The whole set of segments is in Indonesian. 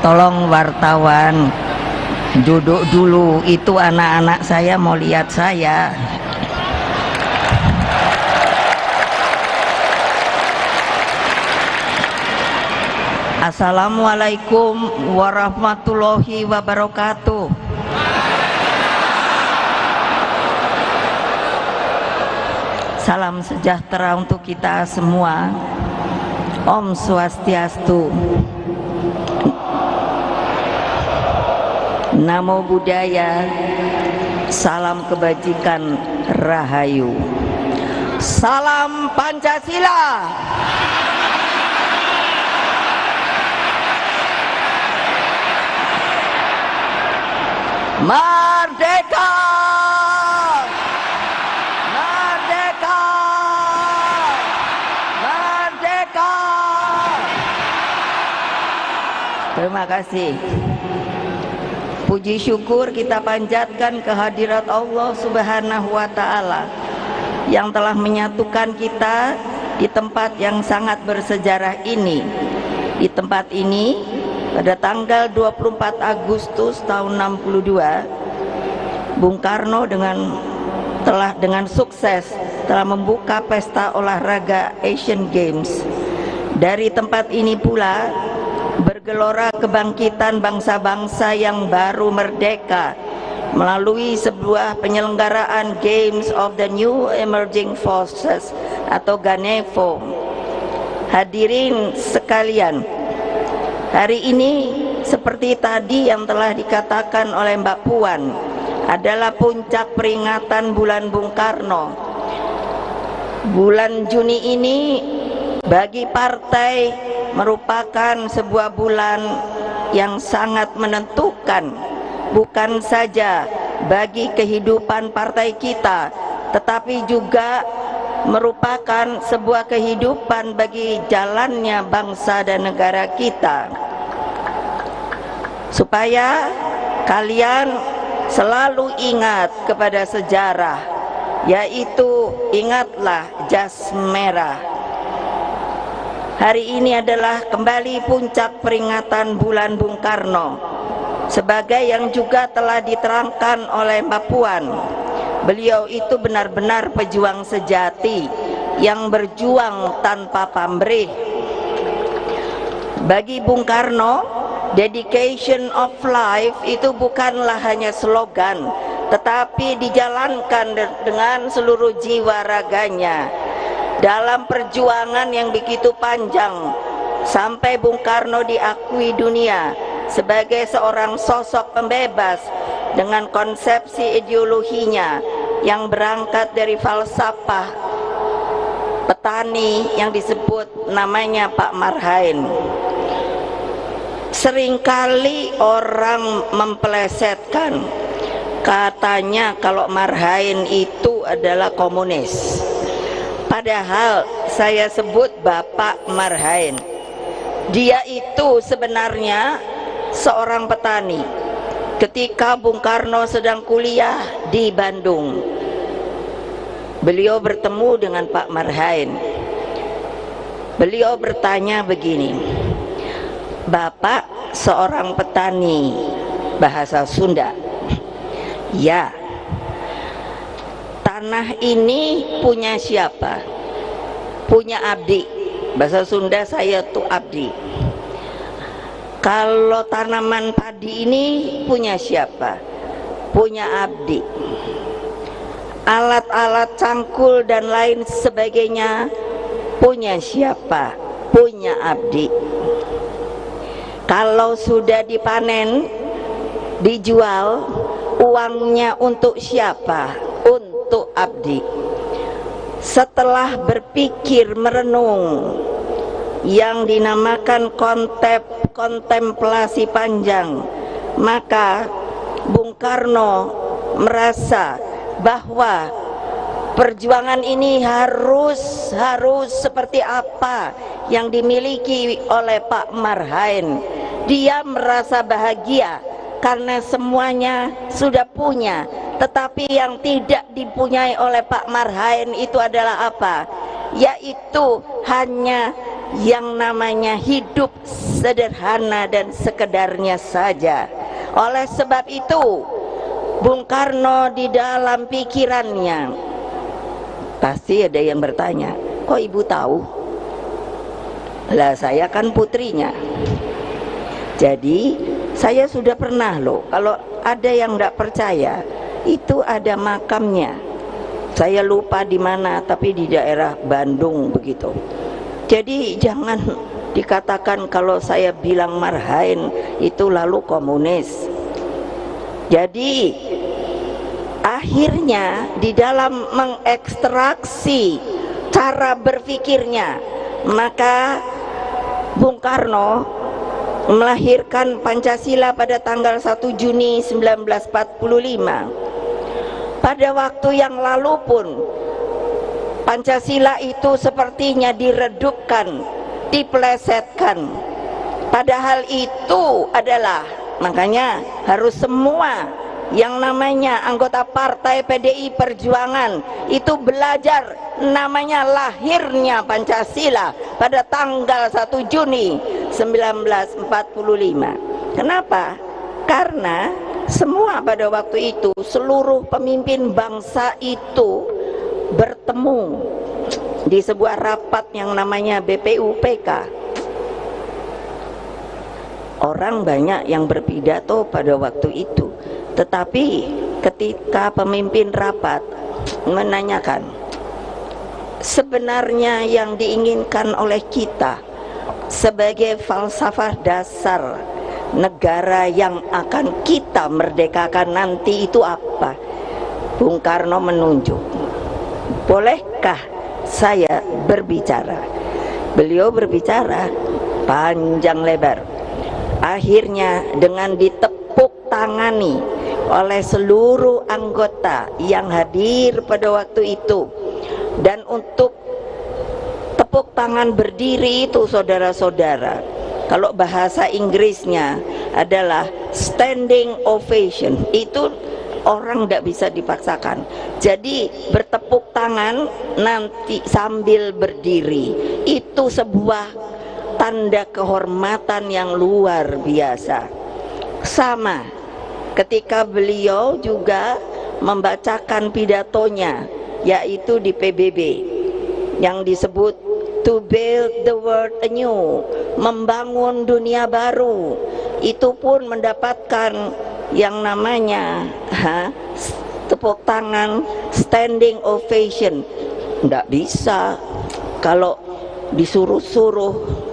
Tolong wartawan duduk dulu, itu anak-anak saya mau lihat saya. Assalamualaikum warahmatullahi wabarakatuh. Salam sejahtera untuk kita semua. Om Swastiastu. Namo Buddhaya. Salam kebajikan, Rahayu. Salam Pancasila. Merdeka! Merdeka! Merdeka! Terima kasih. Puji syukur kita panjatkan kehadirat Allah Subhanahu wa Ta'ala yang telah menyatukan kita di tempat yang sangat bersejarah ini. Di tempat ini pada tanggal 24 Agustus tahun 62, Bung Karno dengan sukses telah membuka pesta olahraga Asian Games. Dari tempat ini pula bergelora kebangkitan bangsa-bangsa yang baru merdeka melalui sebuah penyelenggaraan Games of the New Emerging Forces atau GANEFO. Hadirin sekalian, hari ini seperti tadi yang telah dikatakan oleh Mbak Puan adalah puncak peringatan bulan Bung Karno. Bulan Juni ini bagi partai merupakan sebuah bulan yang sangat menentukan, bukan saja bagi kehidupan partai kita, tetapi juga merupakan sebuah kehidupan bagi jalannya bangsa dan negara kita. Supaya kalian selalu ingat kepada sejarah, yaitu ingatlah jas merah. Hari ini adalah kembali puncak peringatan bulan Bung Karno, sebagai yang juga telah diterangkan oleh Mbak Puan. Beliau itu benar-benar pejuang sejati yang berjuang tanpa pamrih. Bagi Bung Karno, dedication of life itu bukanlah hanya slogan, tetapi dijalankan dengan seluruh jiwa raganya. Dalam perjuangan yang begitu panjang, sampai Bung Karno diakui dunia sebagai seorang sosok pembebas dengan konsepsi ideologinya yang berangkat dari falsafah petani yang disebut namanya Pak Marhain. Seringkali orang mempelesetkan, katanya kalau Marhain itu adalah komunis. Padahal saya sebut Bapak Marhain. Dia itu sebenarnya seorang petani. Ketika Bung Karno sedang kuliah di Bandung, beliau bertemu dengan Pak Marhain. Beliau bertanya begini, "Bapak seorang petani bahasa Sunda?" "Ya." "Tanah ini punya siapa?" "Punya abdi." Bahasa Sunda saya tuh abdi. "Kalau tanaman padi ini punya siapa?" "Punya abdi." "Alat-alat cangkul dan lain sebagainya punya siapa?" "Punya abdi." "Kalau sudah dipanen, dijual, uangnya untuk siapa?" "Untuk abdi." Setelah berpikir merenung yang dinamakan kontemplasi panjang, maka Bung Karno merasa bahwa perjuangan ini harus seperti apa yang dimiliki oleh Pak Marhain. Dia merasa bahagia karena semuanya sudah punya, tetapi yang tidak dipunyai oleh Pak Marhain itu adalah apa? yaitu hanya yang namanya hidup sederhana dan sekedarnya saja. Oleh sebab itu Bung Karno di dalam pikirannya, pasti ada yang bertanya, kok ibu tahu? Lah saya kan putrinya, jadi saya sudah pernah loh. Kalau ada yang tidak percaya, itu ada makamnya. Saya lupa di mana, tapi di daerah Bandung begitu. Jadi jangan dikatakan kalau saya bilang Marhain itu lalu komunis. Jadi akhirnya di dalam mengekstraksi cara berpikirnya, maka Bung Karno melahirkan Pancasila pada tanggal 1 Juni 1945. Pada waktu yang lalu pun Pancasila itu sepertinya diredupkan, dipelesetkan. Padahal itu adalah, makanya harus semua yang namanya anggota partai PDI Perjuangan itu belajar namanya lahirnya Pancasila pada tanggal 1 Juni 1945. Kenapa? Karena semua pada waktu itu seluruh pemimpin bangsa itu bertemu di sebuah rapat yang namanya BPUPK. Orang banyak yang berpidato pada waktu itu, tetapi ketika pemimpin rapat menanyakan, sebenarnya yang diinginkan oleh kita sebagai falsafah dasar negara yang akan kita merdekakan nanti itu apa? Bung Karno menunjuk, bolehkah saya berbicara? Beliau berbicara panjang lebar. Akhirnya dengan ditepuk tangani oleh seluruh anggota yang hadir pada waktu itu, dan untuk tepuk tangan berdiri itu saudara-saudara, kalau bahasa Inggrisnya adalah standing ovation, itu orang tidak bisa dipaksakan. Jadi bertepuk tangan nanti sambil berdiri itu sebuah tanda kehormatan yang luar biasa. Sama ketika beliau juga membacakan pidatonya, yaitu di PBB yang disebut to build the world anew, membangun dunia baru. Itu pun mendapatkan yang namanya tepuk tangan, standing ovation. Tidak bisa kalau disuruh-suruh.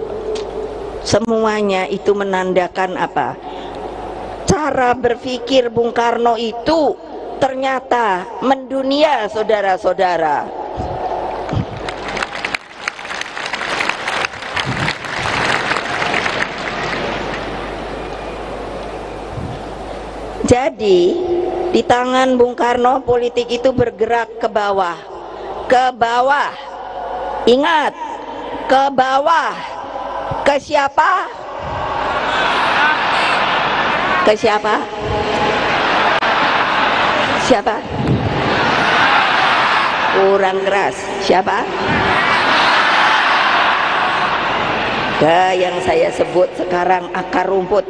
Semuanya itu menandakan apa? Cara berpikir Bung Karno itu ternyata mendunia, saudara-saudara. Jadi di tangan Bung Karno politik itu bergerak ke bawah. Ke bawah. Ingat, ke bawah. Ke siapa? Ke siapa? Siapa? Kurang keras. Siapa? Ke yang saya sebut sekarang akar rumput.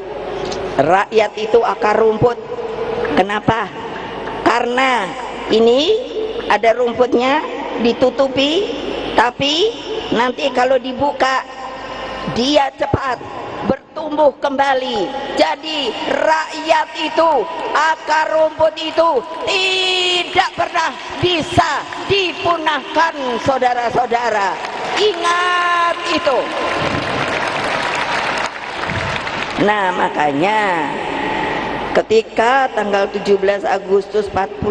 Rakyat itu akar rumput. Kenapa? Karena ini ada rumputnya ditutupi, tapi nanti kalau dibuka dia cepat bertumbuh kembali. Jadi rakyat itu, akar rumput itu tidak pernah bisa dipunahkan, saudara-saudara. Ingat itu. Nah, makanya ketika tanggal 17 Agustus 45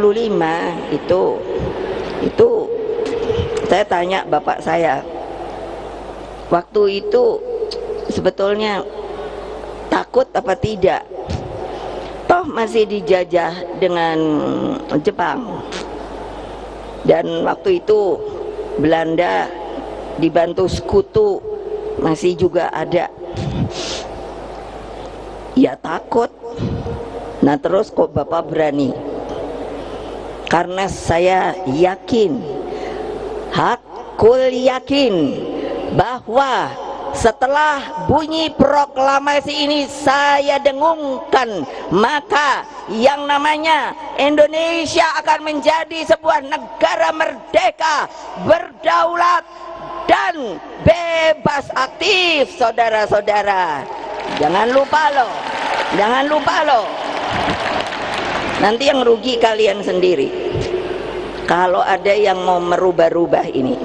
itu saya tanya bapak saya, waktu itu sebetulnya takut apa tidak? Toh masih dijajah dengan Jepang, dan waktu itu Belanda dibantu sekutu masih juga ada. Ya takut. Nah terus kok bapak berani? Karena saya yakin hak kul yakin bahwa setelah bunyi proklamasi ini saya dengungkan, maka yang namanya Indonesia akan menjadi sebuah negara merdeka, berdaulat dan bebas aktif. Saudara-saudara, jangan lupa loh, jangan lupa loh. Nanti yang rugi kalian sendiri kalau ada yang mau merubah-rubah ini.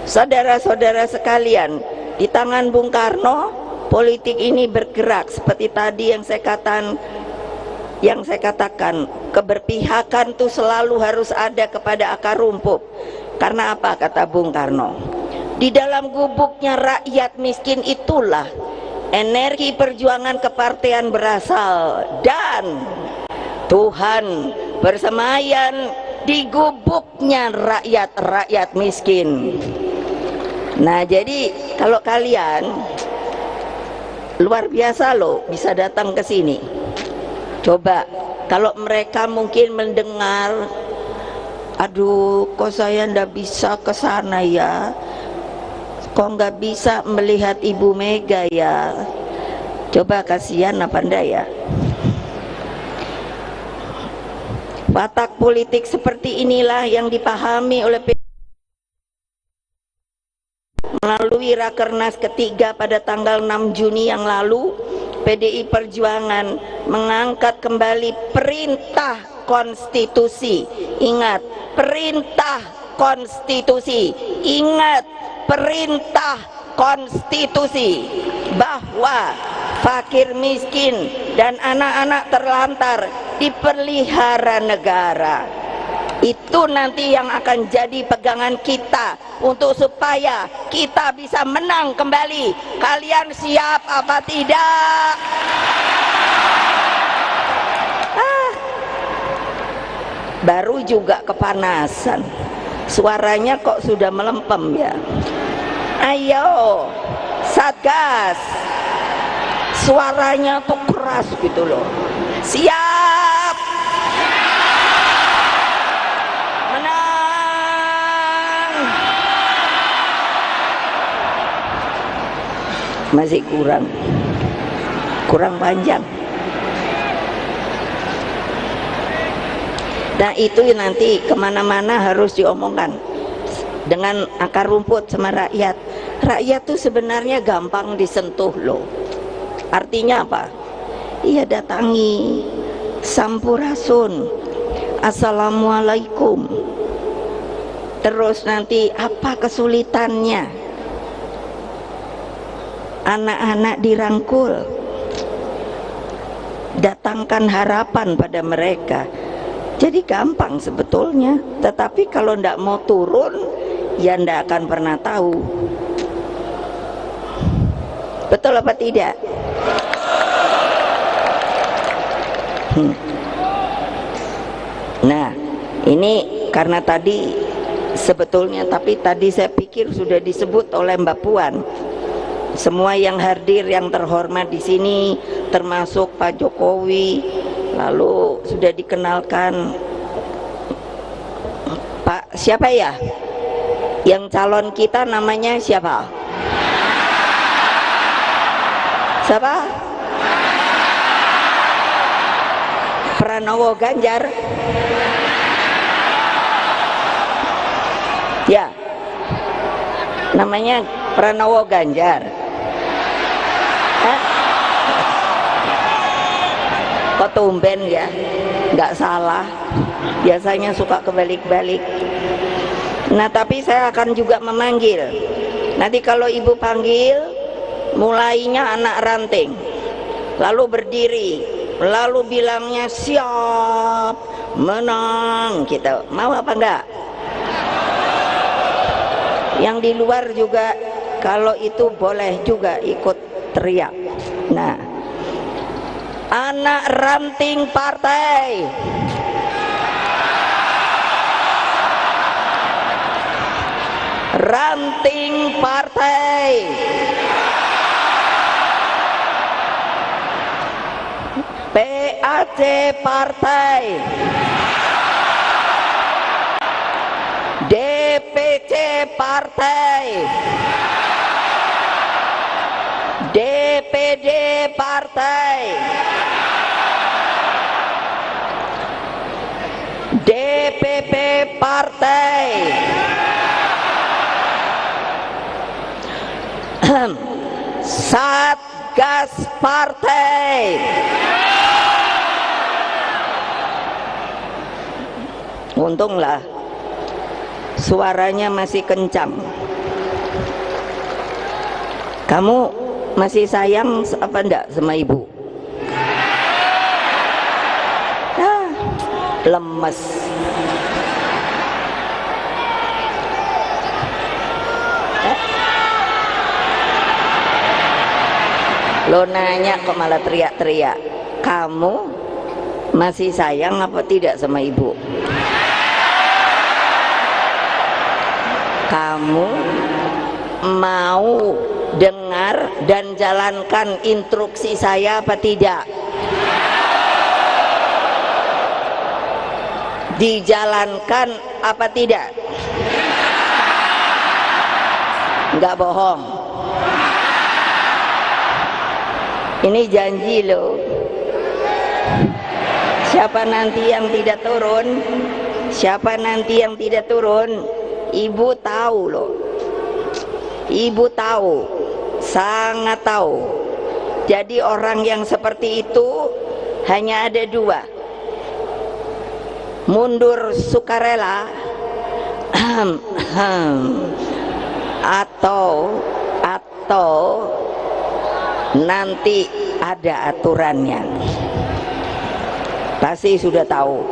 Saudara-saudara sekalian, di tangan Bung Karno politik ini bergerak seperti tadi yang saya katakan, keberpihakan itu selalu harus ada kepada akar rumput. Karena apa kata Bung Karno? Di dalam gubuknya rakyat miskin itulah energi perjuangan kepartean berasal, dan Tuhan bersemayam di gubuknya rakyat miskin. Nah, jadi kalau kalian luar biasa loh bisa datang ke sini. Coba kalau mereka mungkin mendengar, aduh kok saya ndak bisa ke sana ya, kok nggak bisa melihat Ibu Mega ya. Coba kasihan apa ndak ya. Watak politik seperti inilah yang dipahami oleh melalui Rakernas ketiga pada tanggal 6 Juni yang lalu. PDI Perjuangan mengangkat kembali perintah konstitusi. Ingat, perintah konstitusi. Ingat, perintah konstitusi bahwa fakir miskin dan anak-anak terlantar dipelihara negara. Itu nanti yang akan jadi pegangan kita untuk supaya kita bisa menang kembali. Kalian siap apa tidak? Baru juga kepanasan, suaranya kok sudah melempem ya. Ayo Satgas, suaranya tuh keras gitu loh. Siap menang. Masih kurang panjang. Nah itu nanti kemana-mana harus diomongkan dengan akar rumput sama rakyat. Rakyat tuh sebenarnya gampang disentuh loh. Artinya apa? Iya, datangi, sampurasun, assalamualaikum. Terus nanti apa kesulitannya? Anak-anak dirangkul, datangkan harapan pada mereka. Jadi gampang sebetulnya. Tetapi kalau ndak mau turun, ya ndak akan pernah tahu. Betul apa tidak? Nah, ini karena tadi sebetulnya, tapi tadi saya pikir sudah disebut oleh Mbak Puan. Semua yang hadir, yang terhormat di sini, termasuk Pak Jokowi, lalu sudah dikenalkan Pak siapa ya? Yang calon kita namanya siapa? Siapa? Pranowo Ganjar. Ya, namanya Pranowo Ganjar. Kok tumben ya? Nggak salah. Biasanya suka kebalik-balik. Nah, tapi saya akan juga memanggil. Nanti kalau ibu panggil, mulainya anak ranting, lalu berdiri, lalu bilangnya siap menang. Gitu. Mau apa enggak? Yang di luar juga kalau itu boleh juga ikut teriak. Nah, anak ranting partai, ranting partai, PAC partai, DPC partai, partai, DPD partai, DPP partai, Satgas partai, untunglah suaranya masih kencang. Kamu masih sayang apa enggak sama ibu? Lemes. Lo nanya kok malah teriak-teriak. Kamu masih sayang apa tidak sama ibu? Kamu mau dengar dan jalankan instruksi saya apa tidak? Dijalankan apa tidak? Enggak bohong. Ini janji loh. Siapa nanti yang tidak turun? Siapa nanti yang tidak turun? Ibu tahu loh. Ibu tahu, sangat tahu. Jadi orang yang seperti itu hanya ada dua: mundur sukarela atau nanti ada aturannya. Pasti sudah tahu.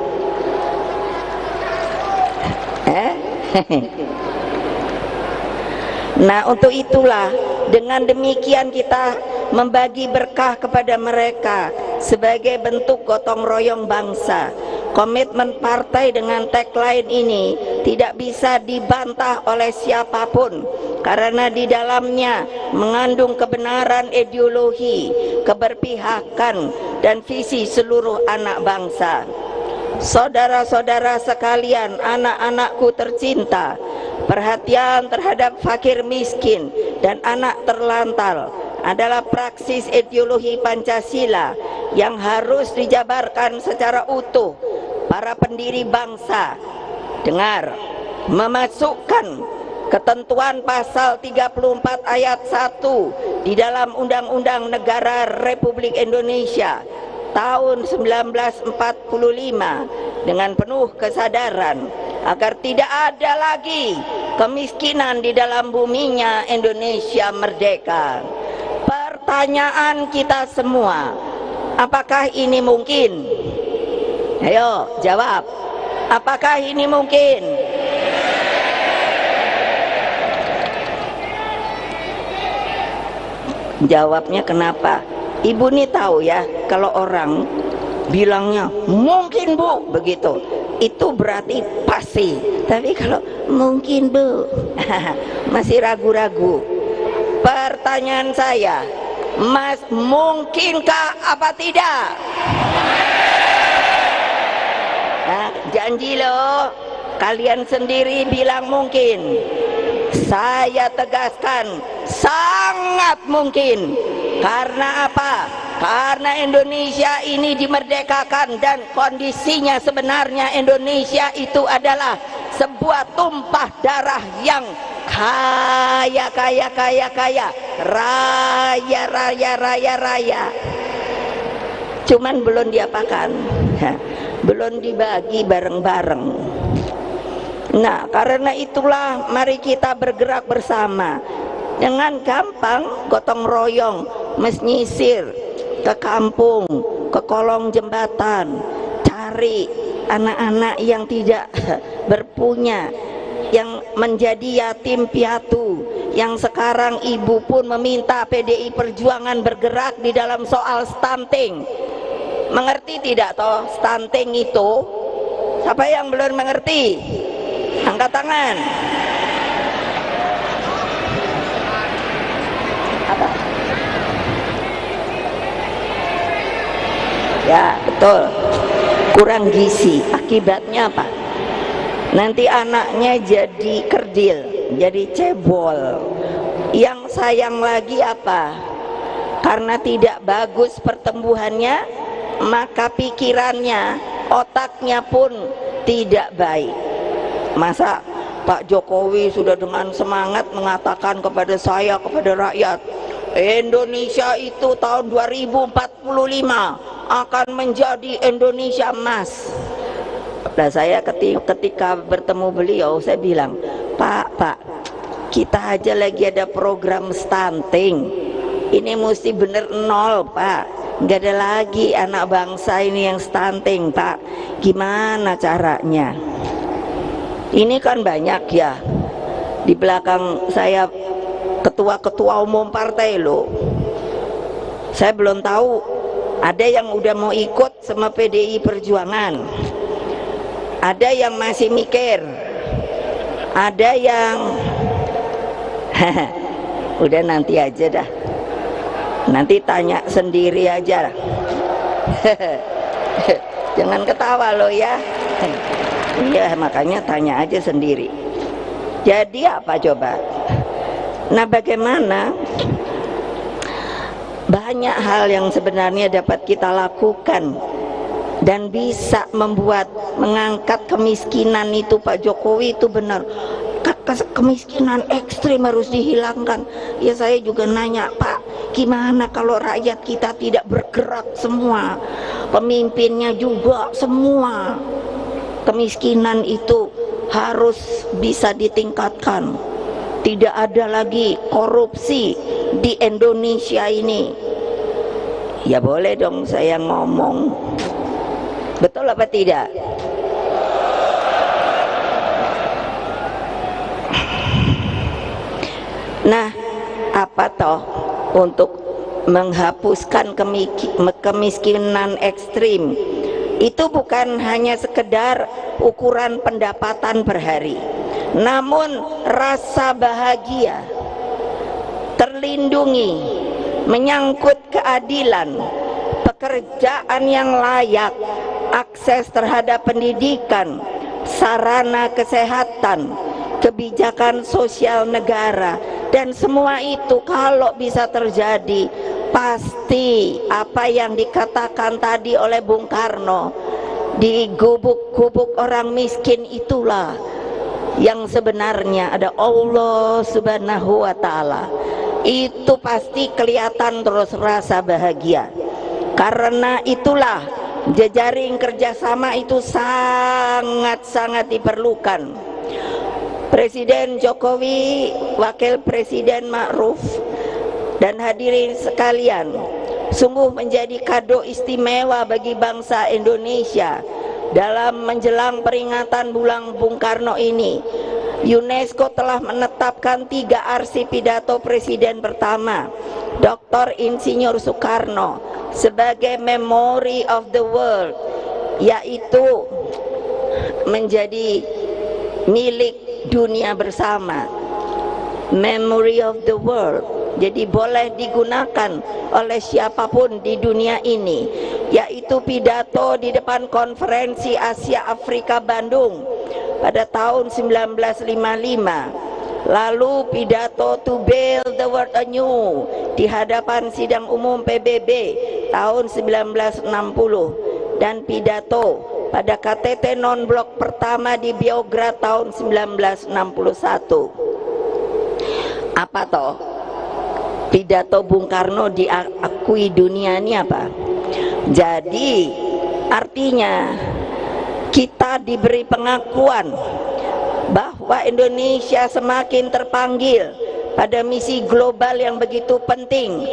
Nah, untuk itulah dengan demikian kita membagi berkah kepada mereka sebagai bentuk gotong royong bangsa. Komitmen partai dengan tagline ini tidak bisa dibantah oleh siapapun karena di dalamnya mengandung kebenaran ideologi, keberpihakan, dan visi seluruh anak bangsa. Saudara-saudara sekalian, anak-anakku tercinta, perhatian terhadap fakir miskin dan anak terlantar adalah praksis ideologi Pancasila yang harus dijabarkan secara utuh para pendiri bangsa. Dengar, memasukkan ketentuan pasal 34 ayat 1 di dalam Undang-Undang Negara Republik Indonesia tahun 1945 dengan penuh kesadaran agar tidak ada lagi kemiskinan di dalam buminya Indonesia merdeka. Pertanyaan kita semua, apakah ini mungkin? Ayo jawab, apakah ini mungkin? Jawabnya kenapa? Ibu nih tahu ya, kalau orang bilangnya mungkin bu, begitu, itu berarti pasti. Tapi kalau mungkin bu, masih ragu-ragu. Pertanyaan saya, Mas, mungkinkah apa tidak? Nah, janji loh, kalian sendiri bilang mungkin. Saya tegaskan, sangat mungkin. Karena apa? Karena Indonesia ini dimerdekakan dan kondisinya sebenarnya Indonesia itu adalah sebuah tumpah darah yang kaya, raya. Cuman belum diapakan, belum dibagi bareng-bareng. Nah, karena itulah mari kita bergerak bersama dengan gampang, gotong royong, menyisir ke kampung, ke kolong jembatan, cari anak-anak yang tidak berpunya, yang menjadi yatim piatu, yang sekarang ibu pun meminta PDI Perjuangan bergerak di dalam soal stunting. Mengerti tidak toh stunting itu? Siapa yang belum mengerti? Angkat tangan. Apa? Ya betul, kurang gizi. Akibatnya apa? Nanti anaknya jadi kerdil. jadi cebol. Yang sayang lagi apa? Karena tidak bagus pertumbuhannya, maka pikirannya, otaknya pun tidak baik. Masa Pak Jokowi sudah dengan semangat mengatakan kepada saya, kepada rakyat, Indonesia itu tahun 2045 akan menjadi Indonesia emas. Nah, saya ketika bertemu beliau, saya bilang, Pak, kita aja lagi ada program stunting, ini mesti bener nol, Pak. Nggak ada lagi anak bangsa ini yang stunting, Pak. Gimana caranya? Ini kan banyak ya, di belakang saya ketua-ketua umum partai loh. Saya belum tahu, ada yang udah mau ikut sama PDI Perjuangan, ada yang masih mikir, ada yang udah nanti aja dah, nanti tanya sendiri aja. Jangan ketawa lo ya. Iya, makanya tanya aja sendiri. Jadi apa coba? Nah, bagaimana? Banyak hal yang sebenarnya dapat kita lakukan dan bisa mengangkat kemiskinan itu. Pak Jokowi itu benar, kemiskinan ekstrim harus dihilangkan. Ya, saya juga nanya, Pak, gimana kalau rakyat kita tidak bergerak semua, pemimpinnya juga semua? Kemiskinan itu harus bisa ditingkatkan. Tidak ada lagi korupsi di Indonesia ini. Ya boleh dong saya ngomong, betul apa tidak? Nah, apa toh untuk menghapuskan kemiskinan ekstrim? Itu bukan hanya sekedar ukuran pendapatan per hari, namun rasa bahagia, terlindungi, menyangkut keadilan, pekerjaan yang layak, akses terhadap pendidikan, sarana kesehatan, kebijakan sosial negara, dan semua itu kalau bisa terjadi, pasti apa yang dikatakan tadi oleh Bung Karno, di gubuk-gubuk orang miskin itulah yang sebenarnya ada Allah Subhanahu wa Ta'ala. Itu pasti kelihatan terus rasa bahagia. Karena itulah jejaring kerjasama itu sangat-sangat diperlukan. Presiden Jokowi, Wakil Presiden Ma'ruf, dan hadirin sekalian, sungguh menjadi kado istimewa bagi bangsa Indonesia dalam menjelang peringatan Bulan Bung Karno ini. UNESCO telah menetapkan 3 arsip pidato Presiden pertama, Dr. Insinyur Soekarno, sebagai Memory of the World, yaitu menjadi milik dunia bersama. Memory of the World, jadi boleh digunakan oleh siapapun di dunia ini, yaitu pidato di depan konferensi Asia Afrika Bandung pada tahun 1955, lalu pidato to build the world anew di hadapan sidang umum PBB tahun 1960, dan pidato pada KTT non-blok pertama di Beograd tahun 1961. Apa toh pidato Bung Karno diakui dunia ini apa? Jadi artinya kita diberi pengakuan bahwa Indonesia semakin terpanggil pada misi global yang begitu penting,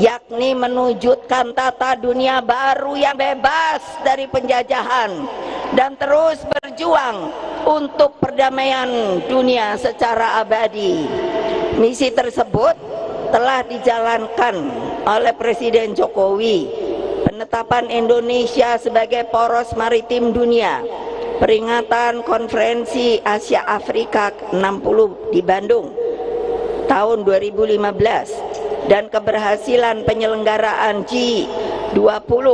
yakni menwujudkan tata dunia baru yang bebas dari penjajahan dan terus berjuang untuk perdamaian dunia secara abadi. Misi tersebut telah dijalankan oleh Presiden Jokowi. Penetapan Indonesia sebagai poros maritim dunia, peringatan konferensi Asia Afrika 60 di Bandung tahun 2015, dan keberhasilan penyelenggaraan G20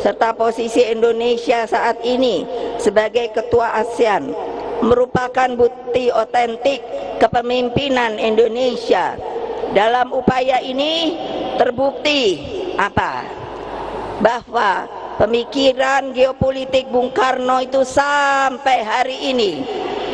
serta posisi Indonesia saat ini sebagai ketua ASEAN merupakan bukti otentik kepemimpinan Indonesia. Dalam upaya ini terbukti apa? Bahwa pemikiran geopolitik Bung Karno itu sampai hari ini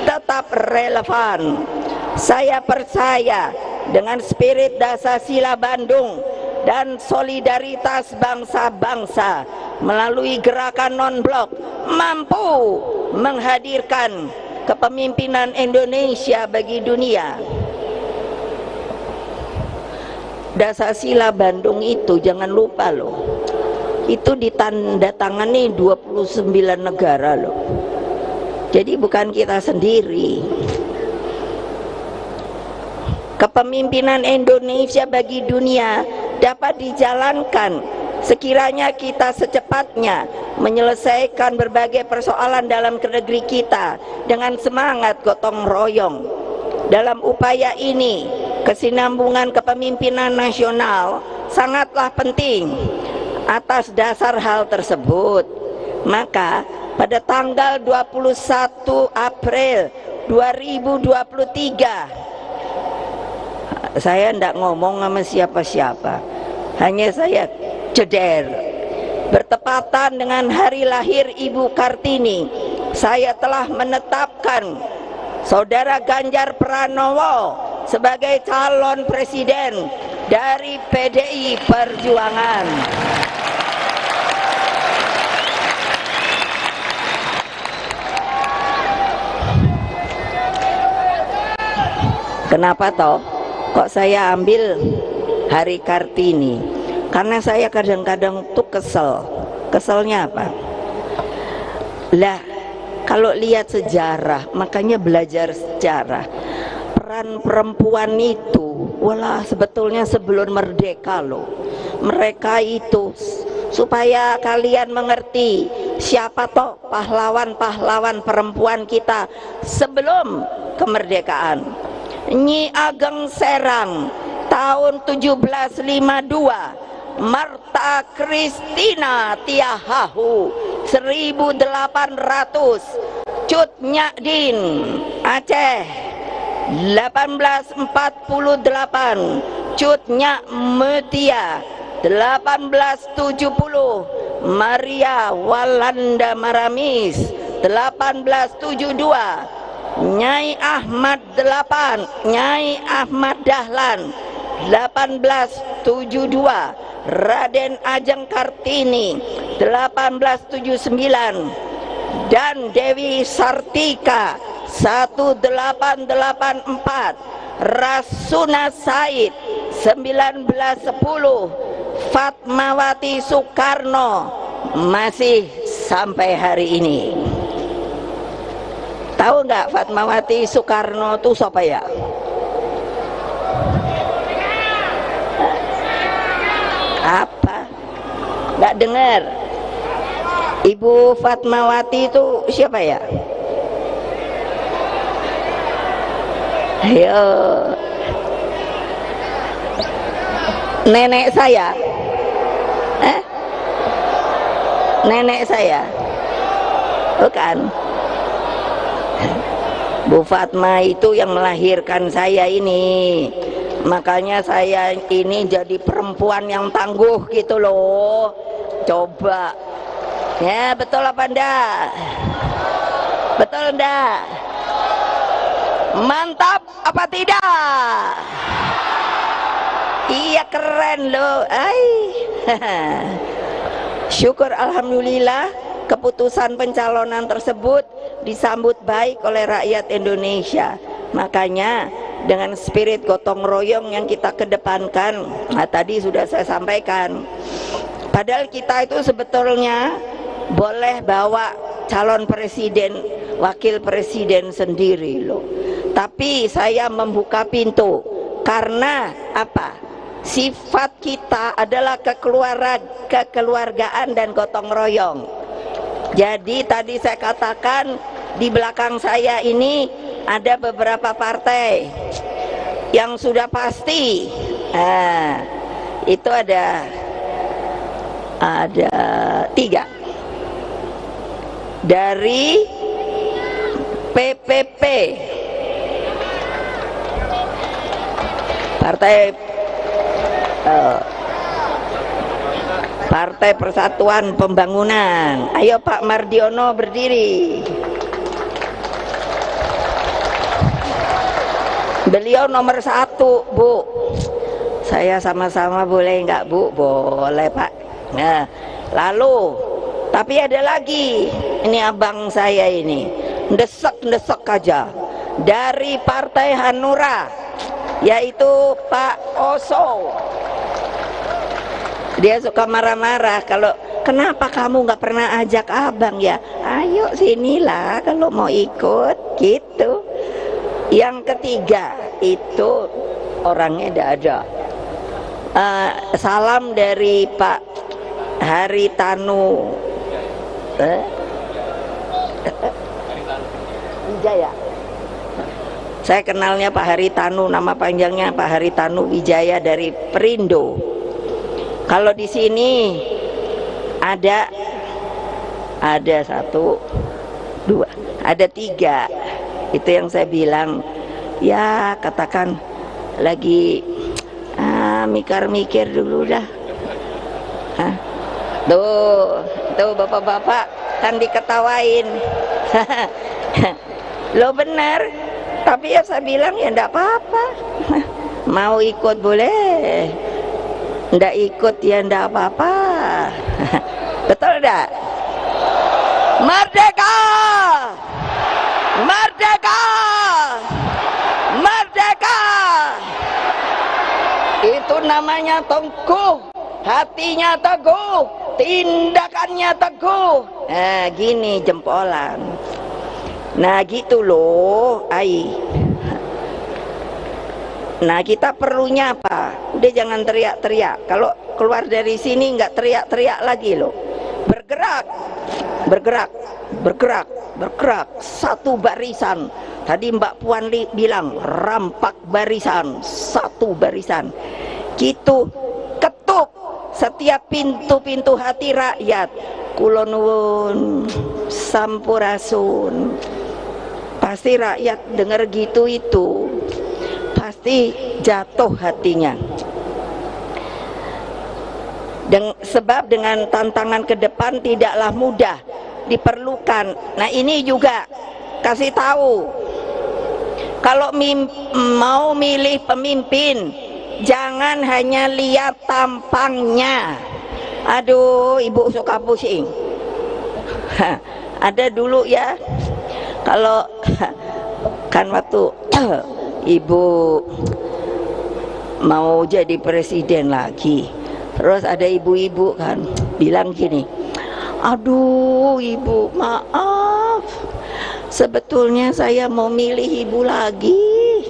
tetap relevan. Saya percaya dengan spirit Dasar-Sila Bandung dan solidaritas bangsa-bangsa melalui gerakan non-blok mampu menghadirkan kepemimpinan Indonesia bagi dunia. Dasar-Sila Bandung itu jangan lupa loh, itu ditandatangani 29 negara loh. Jadi bukan kita sendiri. Kepemimpinan Indonesia bagi dunia dapat dijalankan sekiranya kita secepatnya menyelesaikan berbagai persoalan dalam negeri kita dengan semangat gotong royong. Dalam upaya ini, kesinambungan kepemimpinan nasional sangatlah penting. Atas dasar hal tersebut, maka pada tanggal 21 April 2023, saya tidak ngomong sama siapa-siapa, hanya saya ceder. Bertepatan dengan hari lahir Ibu Kartini, saya telah menetapkan Saudara Ganjar Pranowo sebagai calon presiden dari PDI Perjuangan. Kenapa toh kok saya ambil hari Kartini? Karena saya kadang-kadang tuh kesel. Keselnya apa? Lah, kalau lihat sejarah, makanya belajar sejarah. Peran perempuan itu, walah sebetulnya sebelum merdeka loh. Mereka itu supaya kalian mengerti siapa toh pahlawan-pahlawan perempuan kita sebelum kemerdekaan. Nyi Ageng Serang tahun 1752, Marta Kristina Tiahahu 1800, Cut Nyadin Aceh 1848, Cut Nyak Metia 1870, Maria Walanda Maramis 1872, Nyai Ahmad Nyai Ahmad Dahlan 1872, Raden Ajeng Kartini 1879, dan Dewi Sartika 1884, Rasuna Said 1910, Fatmawati Soekarno masih sampai hari ini. Tahu nggak Fatmawati Soekarno itu siapa ya? Apa? Nggak dengar? Ibu Fatmawati itu siapa ya? Ayo, nenek saya. Nenek saya, bukan? Bu Fatma itu yang melahirkan saya ini. Makanya saya ini jadi perempuan yang tangguh gitu loh. Coba ya, betul apa enggak? Betul enggak? Mantap apa tidak? Iya, keren loh. Syukur alhamdulillah keputusan pencalonan tersebut disambut baik oleh rakyat Indonesia. Makanya dengan spirit gotong royong yang kita kedepankan, tadi sudah saya sampaikan, padahal kita itu sebetulnya boleh bawa calon presiden, wakil presiden sendiri loh, tapi saya membuka pintu karena apa? Sifat kita adalah kekeluargaan dan gotong royong. Jadi tadi saya katakan di belakang saya ini ada beberapa partai yang sudah pasti. Itu ada 3 dari PP PPP, Partai Persatuan Pembangunan. Ayo Pak Mardiono berdiri. Beliau nomor 1, Bu. Saya sama-sama boleh nggak, Bu? Boleh, Pak. Nah, lalu tapi ada lagi, ini abang saya ini ndesek aja dari Partai Hanura, yaitu Pak Oso. Dia suka marah-marah kalau kenapa kamu nggak pernah ajak abang ya? Ayo sinilah kalau mau ikut gitu. Yang ketiga itu orangnya tidak ada. Salam dari Pak Haritanu Wijaya. Saya kenalnya Pak Haritanu, nama panjangnya Pak Haritanu Wijaya dari Perindo. Kalau di sini ada 1, 2, ada 3. Itu yang saya bilang, ya katakan lagi mikir dulu dah. Tuh bapak-bapak kan diketawain. Lo benar, tapi ya saya bilang ya enggak apa-apa. Mau ikut boleh, enggak ikut ya enggak apa-apa. Betul enggak? Merdeka! Merdeka! Merdeka! Itu namanya tangguh, hatinya teguh, tindakannya teguh. Nah gini jempolan. Nah gitu loh, ai. Nah kita perlunya apa? Udah jangan teriak-teriak. Kalau keluar dari sini nggak teriak-teriak lagi loh. Bergerak, bergerak, bergerak, bergerak. Satu barisan. Tadi Mbak Puan bilang rampak barisan, satu barisan. Gitu, ketuk setiap pintu-pintu hati rakyat. Kula nuwun, sampurasun. Pasti rakyat dengar gitu itu pasti jatuh hatinya. Sebab dengan tantangan ke depan tidaklah mudah, diperlukan. Nah ini juga kasih tahu, kalau mau milih pemimpin jangan hanya lihat tampangnya. Aduh ibu suka pusing. Ada dulu ya, kalau kan waktu ibu mau jadi presiden lagi, terus ada ibu-ibu kan bilang gini, aduh ibu maaf, sebetulnya saya mau milih ibu lagi,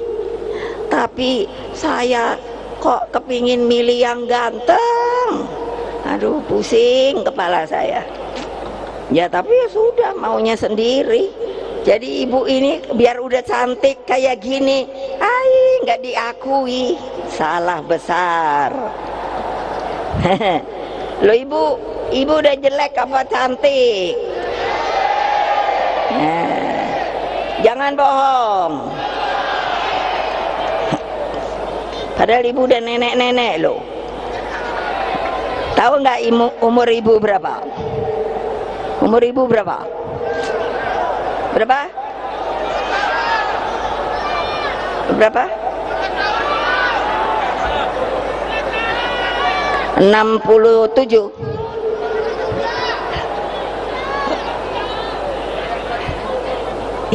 tapi saya kok kepingin milih yang ganteng. Aduh pusing kepala saya. Ya tapi ya sudah, maunya sendiri. Jadi ibu ini biar udah cantik kayak gini, nggak diakui, salah besar. Lo ibu udah jelek apa cantik? Nah, jangan bohong. Padahal ibu udah nenek-nenek lo. Tahu nggak umur ibu berapa? Umur ibu berapa? Berapa? Berapa? 67.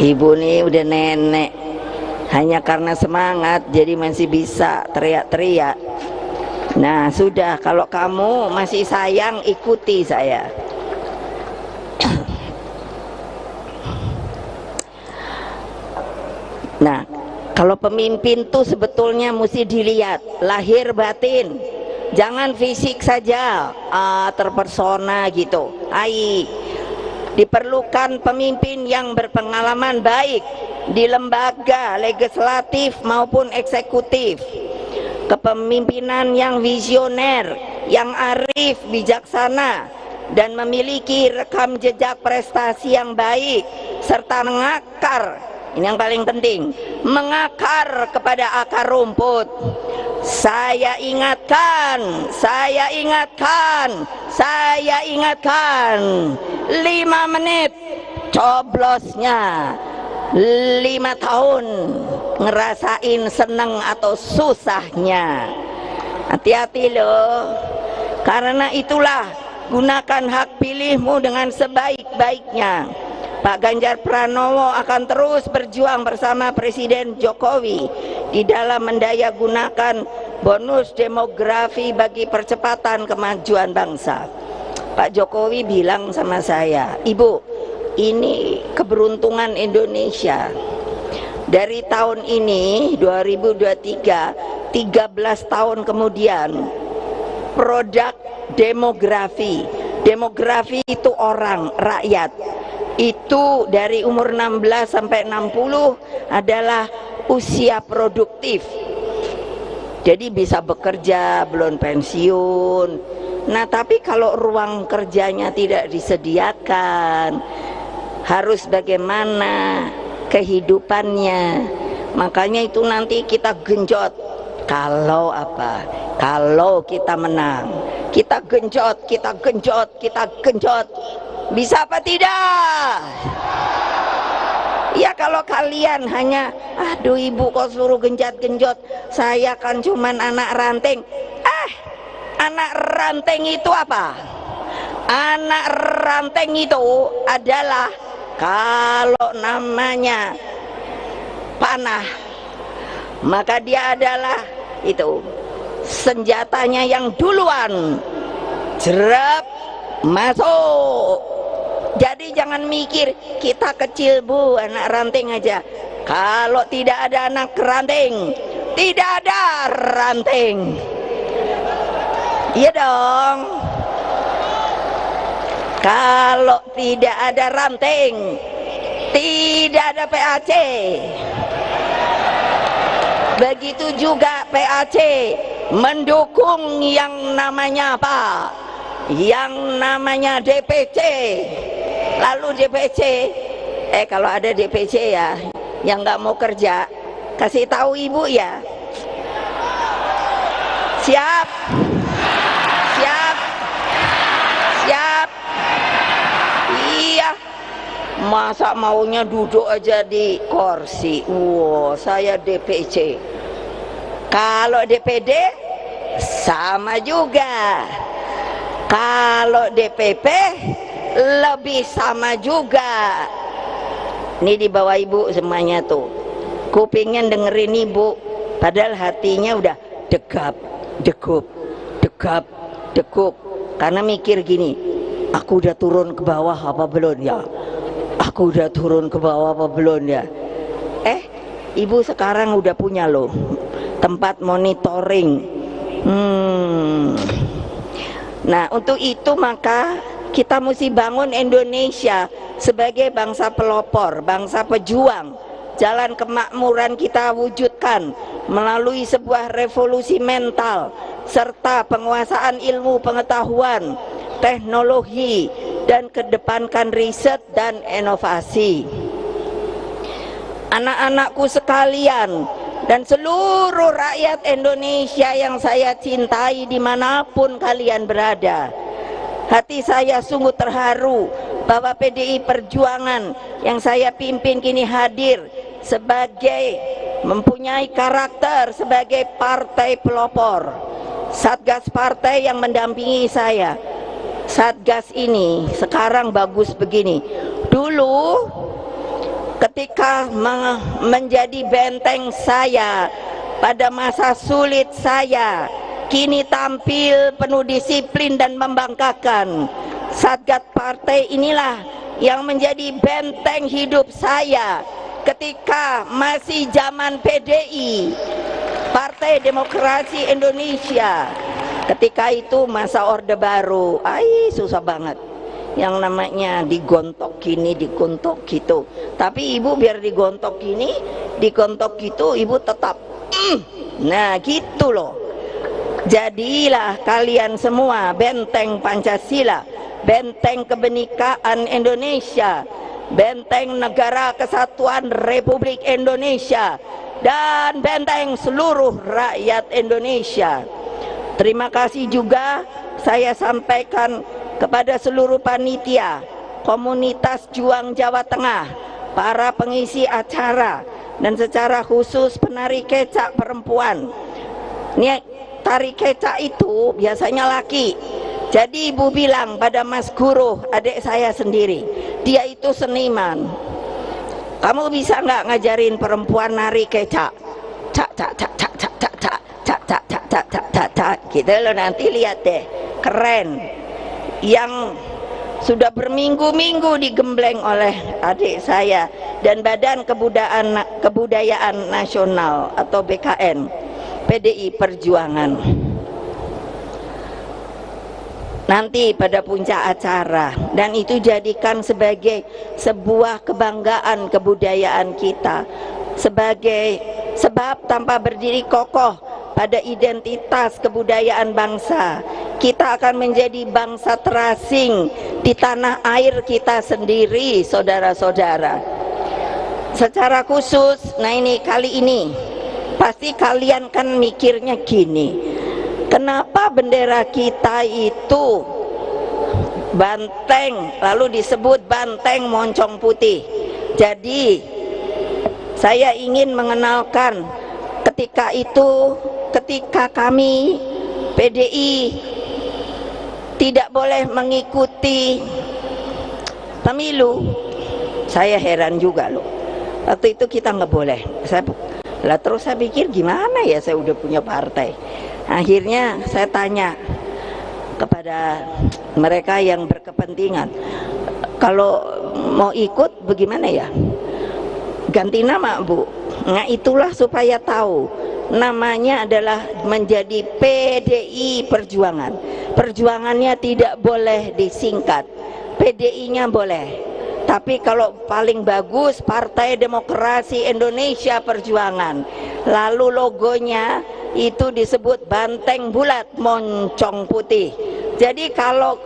Ibu nih udah nenek, hanya karena semangat jadi masih bisa teriak-teriak. Nah sudah, kalau kamu masih sayang ikuti saya. Nah, kalau pemimpin tuh sebetulnya mesti dilihat lahir batin, jangan fisik saja, terpersona gitu. Diperlukan pemimpin yang berpengalaman baik di lembaga legislatif maupun eksekutif, kepemimpinan yang visioner, yang arif, bijaksana, dan memiliki rekam jejak prestasi yang baik serta mengakar ini yang paling penting, mengakar kepada akar rumput. Saya ingatkan, 5 menit coblosnya, 5 tahun ngerasain seneng atau susahnya. Hati-hati loh, karena itulah gunakan hak pilihmu dengan sebaik-baiknya. Pak Ganjar Pranowo akan terus berjuang bersama Presiden Jokowi di dalam mendayagunakan bonus demografi bagi percepatan kemajuan bangsa. Pak Jokowi bilang sama saya, Ibu, ini keberuntungan Indonesia. Dari tahun ini 2023, 13 tahun kemudian, produk demografi itu orang, rakyat, itu dari umur 16 sampai 60 adalah usia produktif, jadi bisa bekerja, belum pensiun. Nah, tapi kalau ruang kerjanya tidak disediakan, harus bagaimana kehidupannya? Makanya itu nanti kita genjot. Kalau apa? Kalau kita menang, kita genjot. Bisa apa tidak? Ya kalau kalian hanya, aduh ibu kok suruh genjot, saya kan cuman anak ranting. Anak ranting itu apa? Anak ranting itu adalah kalau namanya panah, maka dia adalah itu senjatanya yang duluan jerap masuk. Jadi jangan mikir kita kecil bu, anak ranting aja. Kalau tidak ada anak ranting, tidak ada ranting. Iya dong. Kalau tidak ada ranting, tidak ada PAC. Begitu juga PAC mendukung yang namanya apa? Yang namanya DPC. Lalu DPC, kalau ada DPC ya, yang nggak mau kerja, kasih tahu ibu ya. Siap. Iya. Masa maunya duduk aja di kursi? Wow, saya DPC. Kalau DPD sama juga. Kalau DPP lebih sama juga. Ini di bawah ibu semuanya tuh. Kupingnya dengerin ibu, padahal hatinya udah degap, degup. Karena mikir gini, aku udah turun ke bawah apa belum ya? Aku udah turun ke bawah apa belum ya? Ibu sekarang udah punya loh tempat monitoring. Nah, untuk itu maka kita mesti bangun Indonesia sebagai bangsa pelopor, bangsa pejuang. Jalan kemakmuran kita wujudkan melalui sebuah revolusi mental serta penguasaan ilmu pengetahuan, teknologi, dan kedepankan riset dan inovasi. Anak-anakku sekalian dan seluruh rakyat Indonesia yang saya cintai dimanapun kalian berada, hati saya sungguh terharu bahwa PDI Perjuangan yang saya pimpin kini hadir sebagai mempunyai karakter sebagai partai pelopor. Satgas partai yang mendampingi saya, Satgas ini sekarang bagus begini. Dulu ketika menjadi benteng saya pada masa sulit saya, kini tampil penuh disiplin dan membanggakan. Satgas partai inilah yang menjadi benteng hidup saya ketika masih zaman PDI, Partai Demokrasi Indonesia. Ketika itu masa Orde Baru, susah banget. Yang namanya digontok gini, digontok gitu. Tapi ibu biar digontok gini, digontok gitu, ibu tetap nah gitu loh. Jadilah kalian semua benteng Pancasila, benteng kebenekaan Indonesia, benteng Negara Kesatuan Republik Indonesia, dan benteng seluruh rakyat Indonesia. Terima kasih juga saya sampaikan kepada seluruh panitia, komunitas Juang Jawa Tengah, para pengisi acara, dan secara khusus penari kecak perempuan. Ini tari kecak itu biasanya laki. Jadi ibu bilang pada Mas Guru, adik saya sendiri, dia itu seniman. Kamu bisa nggak ngajarin perempuan nari kecak? Cak cak cak cak cak cak cak cak cak cak cak cak cak cak. Gitu loh, nanti lihat deh, keren. Yang sudah berminggu-minggu digembleng oleh adik saya dan Badan Kebudayaan Nasional atau BKN PDI Perjuangan. Nanti pada puncak acara, dan itu jadikan sebagai sebuah kebanggaan kebudayaan kita, sebagai sebab tanpa berdiri kokoh pada identitas kebudayaan bangsa, kita akan menjadi bangsa terasing di tanah air kita sendiri, saudara-saudara. Secara khusus, nah ini kali ini pasti kalian kan mikirnya gini, kenapa bendera kita itu banteng, lalu disebut banteng moncong putih? Jadi saya ingin mengenalkan ketika kami PDI tidak boleh mengikuti pemilu, saya heran juga loh. Waktu itu kita nggak boleh. Terus saya pikir gimana ya, saya udah punya partai. Akhirnya saya tanya kepada mereka yang berkepentingan, kalau mau ikut bagaimana ya? Ganti nama, Bu. Nah itulah supaya tahu namanya adalah menjadi PDI Perjuangan. Perjuangannya tidak boleh disingkat, PDI-nya boleh. Tapi kalau paling bagus Partai Demokrasi Indonesia Perjuangan, lalu logonya itu disebut banteng bulat moncong putih. Jadi kalau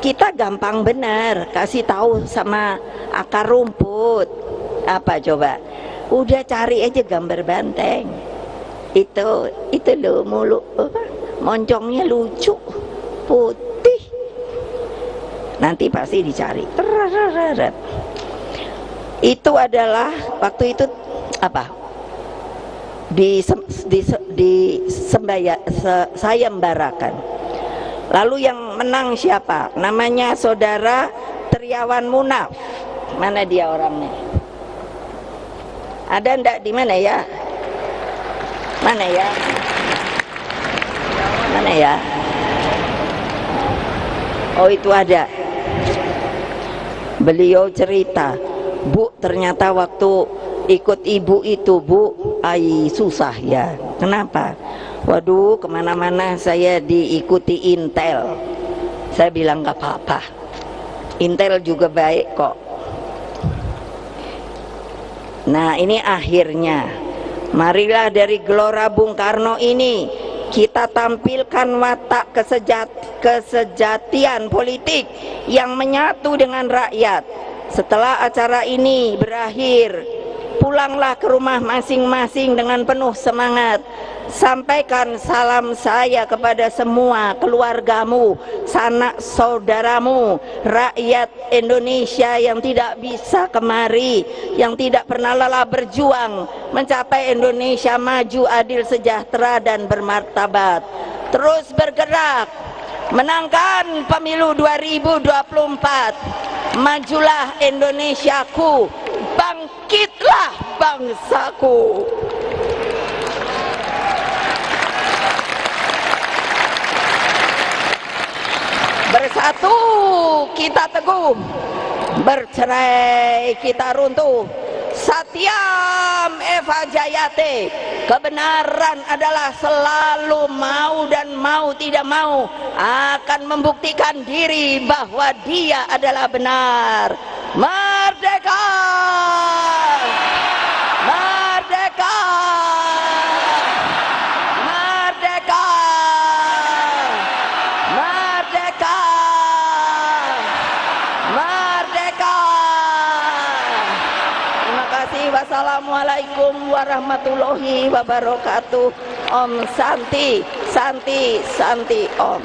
kita gampang benar kasih tahu sama akar rumput, apa coba, udah cari aja gambar banteng itu loh, mulut moncongnya lucu putih, nanti pasti dicari. Itu adalah waktu itu apa, sayembarakan. Lalu yang menang siapa? Namanya Saudara Triawan Munaf. Mana dia orangnya? Ada ndak di mana ya? Mana ya? Mana ya? Oh itu ada. Beliau cerita, Bu, ternyata waktu ikut ibu itu, Bu, susah ya. Kenapa? Waduh, kemana-mana saya diikuti Intel. Saya bilang gak apa-apa, Intel juga baik kok. Nah ini akhirnya, marilah dari Gelora Bung Karno ini kita tampilkan watak kesejatian politik yang menyatu dengan rakyat. Setelah acara ini berakhir, pulanglah ke rumah masing-masing dengan penuh semangat. Sampaikan salam saya kepada semua keluargamu, sanak saudaramu, rakyat Indonesia yang tidak bisa kemari, yang tidak pernah lelah berjuang mencapai Indonesia maju, adil, sejahtera, dan bermartabat. Terus bergerak, menangkan pemilu 2024. Majulah Indonesiaku, bangkitlah bangsaku. Bersatu kita teguh, bercerai kita runtuh. Satyam Eva Jayate, kebenaran adalah selalu mau dan mau tidak mau akan membuktikan diri bahwa dia adalah benar. Merdeka! Merdeka! Merdeka! Merdeka! Merdeka! Wassalamualaikum warahmatullahi wabarakatuh. Om Santi, Santi, Santi Om.